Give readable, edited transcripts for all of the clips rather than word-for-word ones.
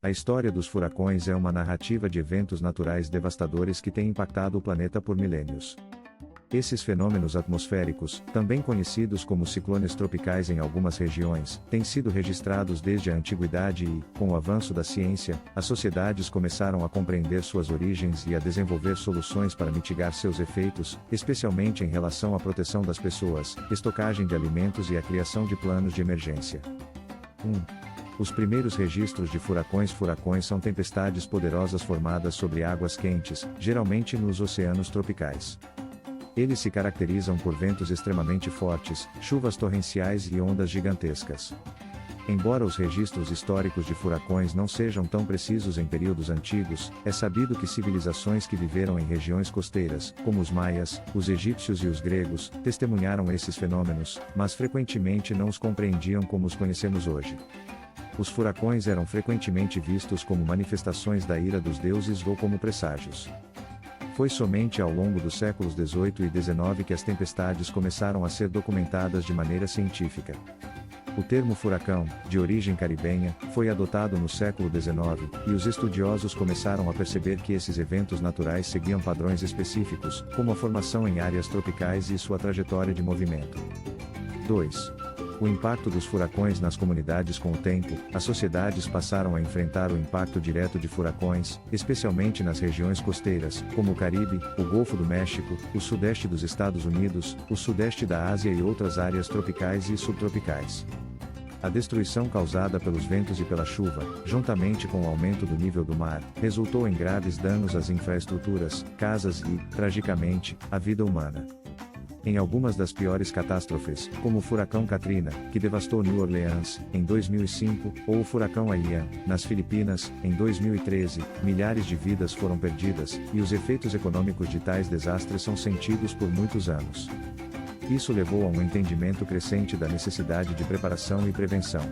A história dos furacões é uma narrativa de eventos naturais devastadores que têm impactado o planeta por milênios. Esses fenômenos atmosféricos, também conhecidos como ciclones tropicais em algumas regiões, têm sido registrados desde a antiguidade e, com o avanço da ciência, as sociedades começaram a compreender suas origens e a desenvolver soluções para mitigar seus efeitos, especialmente em relação à proteção das pessoas, estocagem de alimentos e a criação de planos de emergência. 1. Os primeiros registros de furacões. Furacões são tempestades poderosas formadas sobre águas quentes, geralmente nos oceanos tropicais. Eles se caracterizam por ventos extremamente fortes, chuvas torrenciais e ondas gigantescas. Embora os registros históricos de furacões não sejam tão precisos em períodos antigos, é sabido que civilizações que viveram em regiões costeiras, como os maias, os egípcios e os gregos, testemunharam esses fenômenos, mas frequentemente não os compreendiam como os conhecemos hoje. Os furacões eram frequentemente vistos como manifestações da ira dos deuses ou como presságios. Foi somente ao longo dos séculos XVIII e XIX que as tempestades começaram a ser documentadas de maneira científica. O termo furacão, de origem caribenha, foi adotado no século XIX, e os estudiosos começaram a perceber que esses eventos naturais seguiam padrões específicos, como a formação em áreas tropicais e sua trajetória de movimento. 2. O impacto dos furacões nas comunidades. Com o tempo, as sociedades passaram a enfrentar o impacto direto de furacões, especialmente nas regiões costeiras, como o Caribe, o Golfo do México, o sudeste dos Estados Unidos, o sudeste da Ásia e outras áreas tropicais e subtropicais. A destruição causada pelos ventos e pela chuva, juntamente com o aumento do nível do mar, resultou em graves danos às infraestruturas, casas e, tragicamente, à vida humana. Em algumas das piores catástrofes, como o furacão Katrina, que devastou New Orleans, em 2005, ou o furacão Ian, nas Filipinas, em 2013, milhares de vidas foram perdidas, e os efeitos econômicos de tais desastres são sentidos por muitos anos. Isso levou a um entendimento crescente da necessidade de preparação e prevenção.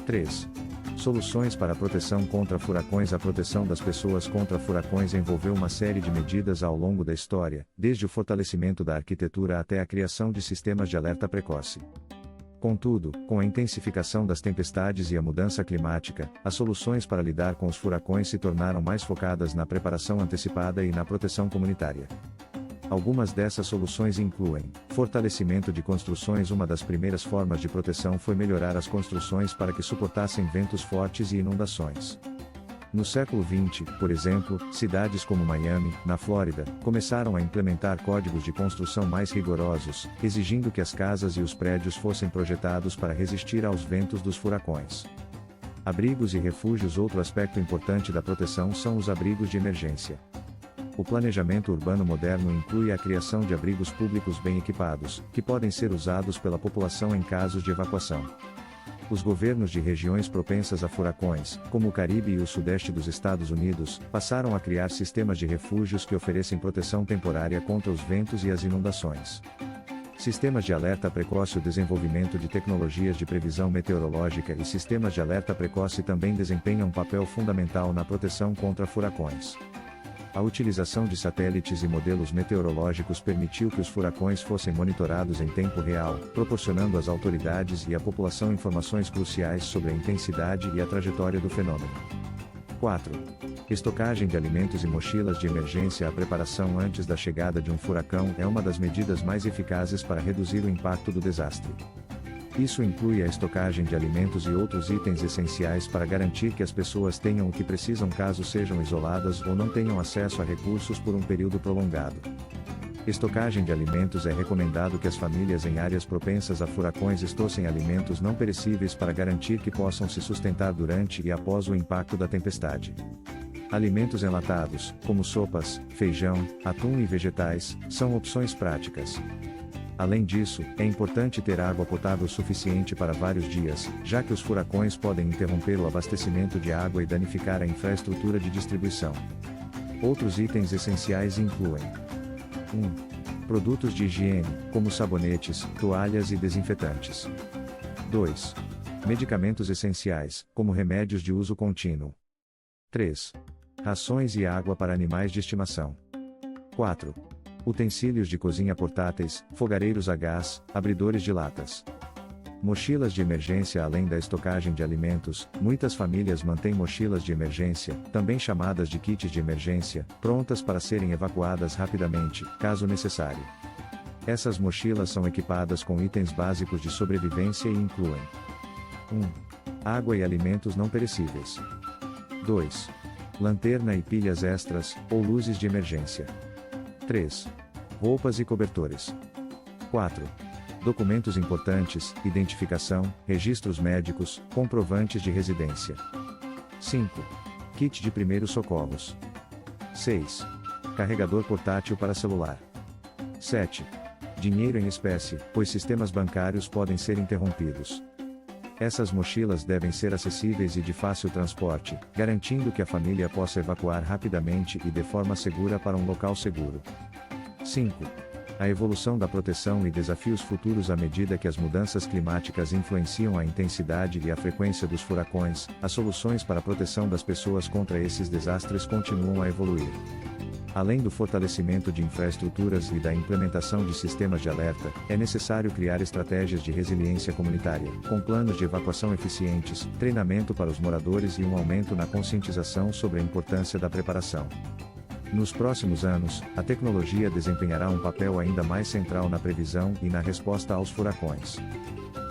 3. Soluções para a proteção contra furacões. A proteção das pessoas contra furacões envolveu uma série de medidas ao longo da história, desde o fortalecimento da arquitetura até a criação de sistemas de alerta precoce. Contudo, com a intensificação das tempestades e a mudança climática, as soluções para lidar com os furacões se tornaram mais focadas na preparação antecipada e na proteção comunitária. Algumas dessas soluções incluem fortalecimento de construções. Uma das primeiras formas de proteção foi melhorar as construções para que suportassem ventos fortes e inundações. No século XX, por exemplo, cidades como Miami, na Flórida, começaram a implementar códigos de construção mais rigorosos, exigindo que as casas e os prédios fossem projetados para resistir aos ventos dos furacões. Abrigos e refúgios. Outro aspecto importante da proteção são os abrigos de emergência. O planejamento urbano moderno inclui a criação de abrigos públicos bem equipados, que podem ser usados pela população em casos de evacuação. Os governos de regiões propensas a furacões, como o Caribe e o sudeste dos Estados Unidos, passaram a criar sistemas de refúgios que oferecem proteção temporária contra os ventos e as inundações. Sistemas de alerta precoce. O desenvolvimento de tecnologias de previsão meteorológica e sistemas de alerta precoce também desempenham um papel fundamental na proteção contra furacões. A utilização de satélites e modelos meteorológicos permitiu que os furacões fossem monitorados em tempo real, proporcionando às autoridades e à população informações cruciais sobre a intensidade e a trajetória do fenômeno. 4. Estocagem de alimentos e mochilas de emergência. A preparação antes da chegada de um furacão é uma das medidas mais eficazes para reduzir o impacto do desastre. Isso inclui a estocagem de alimentos e outros itens essenciais para garantir que as pessoas tenham o que precisam caso sejam isoladas ou não tenham acesso a recursos por um período prolongado. Estocagem de alimentos. É recomendado que as famílias em áreas propensas a furacões estocem alimentos não perecíveis para garantir que possam se sustentar durante e após o impacto da tempestade. Alimentos enlatados, como sopas, feijão, atum e vegetais, são opções práticas. Além disso, é importante ter água potável suficiente para vários dias, já que os furacões podem interromper o abastecimento de água e danificar a infraestrutura de distribuição. Outros itens essenciais incluem 1. Produtos de higiene, como sabonetes, toalhas e desinfetantes. 2. Medicamentos essenciais, como remédios de uso contínuo. 3. Rações e água para animais de estimação. 4. Utensílios de cozinha portáteis, fogareiros a gás, abridores de latas. Mochilas de emergência. Além da estocagem de alimentos, muitas famílias mantêm mochilas de emergência, também chamadas de kits de emergência, prontas para serem evacuadas rapidamente, caso necessário. Essas mochilas são equipadas com itens básicos de sobrevivência e incluem 1. Água e alimentos não perecíveis. 2. Lanterna e pilhas extras, ou luzes de emergência. 3. Roupas e cobertores. 4. Documentos importantes, identificação, registros médicos, comprovantes de residência. 5. Kit de primeiros socorros. 6. Carregador portátil para celular. 7. Dinheiro em espécie, pois sistemas bancários podem ser interrompidos. Essas mochilas devem ser acessíveis e de fácil transporte, garantindo que a família possa evacuar rapidamente e de forma segura para um local seguro. 5. A evolução da proteção e desafios futuros. À medida que as mudanças climáticas influenciam a intensidade e a frequência dos furacões, as soluções para a proteção das pessoas contra esses desastres continuam a evoluir. Além do fortalecimento de infraestruturas e da implementação de sistemas de alerta, é necessário criar estratégias de resiliência comunitária, com planos de evacuação eficientes, treinamento para os moradores e um aumento na conscientização sobre a importância da preparação. Nos próximos anos, a tecnologia desempenhará um papel ainda mais central na previsão e na resposta aos furacões.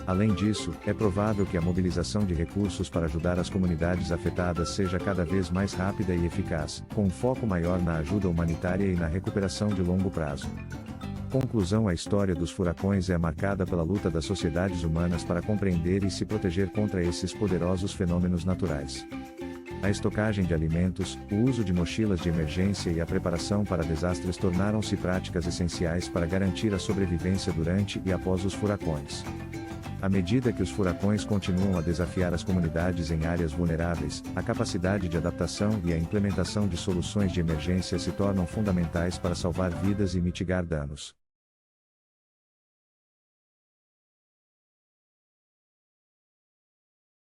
Além disso, é provável que a mobilização de recursos para ajudar as comunidades afetadas seja cada vez mais rápida e eficaz, com um foco maior na ajuda humanitária e na recuperação de longo prazo. Conclusão: a história dos furacões é marcada pela luta das sociedades humanas para compreender e se proteger contra esses poderosos fenômenos naturais. A estocagem de alimentos, o uso de mochilas de emergência e a preparação para desastres tornaram-se práticas essenciais para garantir a sobrevivência durante e após os furacões. À medida que os furacões continuam a desafiar as comunidades em áreas vulneráveis, a capacidade de adaptação e a implementação de soluções de emergência se tornam fundamentais para salvar vidas e mitigar danos.